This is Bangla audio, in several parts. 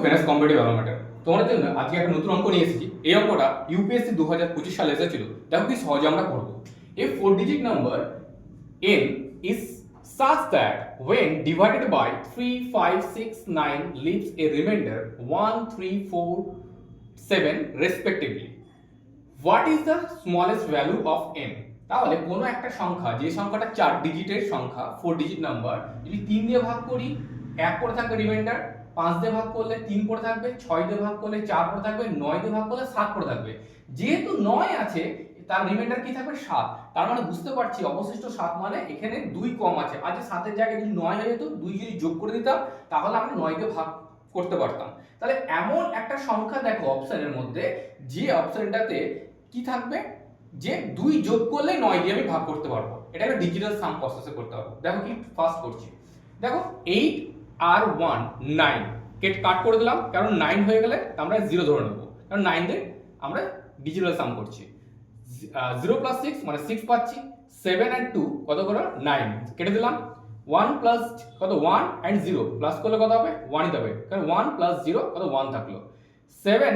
Venous competitive barometer. তোমাদের জন্য আজকে একটা নতুন অঙ্ক নিয়ে এসেছি। এই অঙ্কটা ইউপিএসসি 2025 সালে এসেছিল। দেখো কি সহজে আমরা করব। A 4-digit number n is such that when divided by 3, 5, 6, 9 leaves a remainder 1, 3, 4, 7 respectively. What is the smallest value of n? তাহলে কোনো একটা সংখ্যা, যে সংখ্যাটা 4 ডিজিটের সংখ্যা, 4 ডিজিট নাম্বার, যদি 3 দিয়ে ভাগ করি 1 পড়ে থাকবে রিমাইন্ডার, 5 দিয়ে ভাগ করলে 3 পড়ে থাকবে, 6 দিয়ে ভাগ করলে 4 পড়ে থাকবে, 9 দিয়ে ভাগ করলে 7 পড়ে থাকবে। যেহেতু 9 আছে তার রিমাইন্ডার কি থাকবে 7। তার মানে বুঝতে পারছি অবশিষ্ট 7 মানে এখানে 2 কম আছে। আজ 7 এর জায়গায় যদি 9 হয়ে যেত, 2 যদি যোগ করে দিতাম তাহলে আমরা 9 কে ভাগ করতে পারতাম। তাহলে এমন একটা সংখ্যা দেখো অপশনের মধ্যে, যে অপশনটাতে কি থাকবে, যে 2 যোগ করলে 9 দিয়ে আমি ভাগ করতে পারবো। এটা একটা ডিজিটাল সাম প্রসেসে করতে পারবো। দেখো কি ফার্স্ট করছি। দেখো 8 আর 1 9 কাট করে দিলাম, কারণ 9 হয়ে গেলে আমরা 0 ধরে নেব, কারণ 9 দিয়ে আমরা ডিজিটাল সাম করছি। 0 প্লাস 6 মানে 6 পাচ্ছি। 7 আর 2 কত করে 9 কেটে দিলাম। 1 প্লাস কত 1 এন্ড 0 প্লাস করলে কত হবে 1 ই হবে, কারণ 1 প্লাস 0 কত 1 থাকলো। 7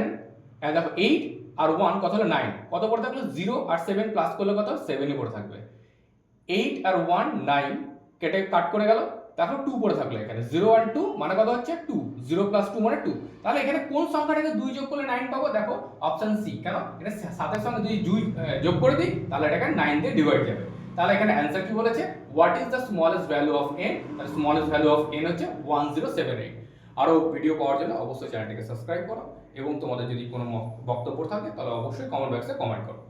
দেখো 8 আর 1 কত হলো 9, কত পড়ে থাকলো 0 আর 7 প্লাস করলে কত 7 ই পড়ে থাকবে। 8 আর 1 9 কেটে কাট করে গেল, তারপর 2 পড়ে থাকলো এখানে। 0 আর 2 মানে কত হচ্ছে 2, 0 প্লাস 2 মানে 2। তাহলে এখানে কোন সংখ্যাটাকে 2 যোগ করলে 9 পাবো? দেখো অপশন সি। কেন? এটা 7 এর সঙ্গে যদি 2 যোগ করে দিই তাহলে এটাকে 9 দিয়ে ডিভাইড যাবে। তাহলে এখানে অ্যানসার কি বলেছে, what is the smallest value of n? তাহলে স্মলেস্ট ভ্যালু অফ n হচ্ছে 1078। আরো ভিডিও পাওয়ার জন্য অবশ্যই চ্যানেলটিকে সাবস্ক্রাইব করো, এবং তোমাদের যদি কোনো বক্তব্য থাকে তাহলে অবশ্যই কমেন্ট বক্সে কমেন্ট করো।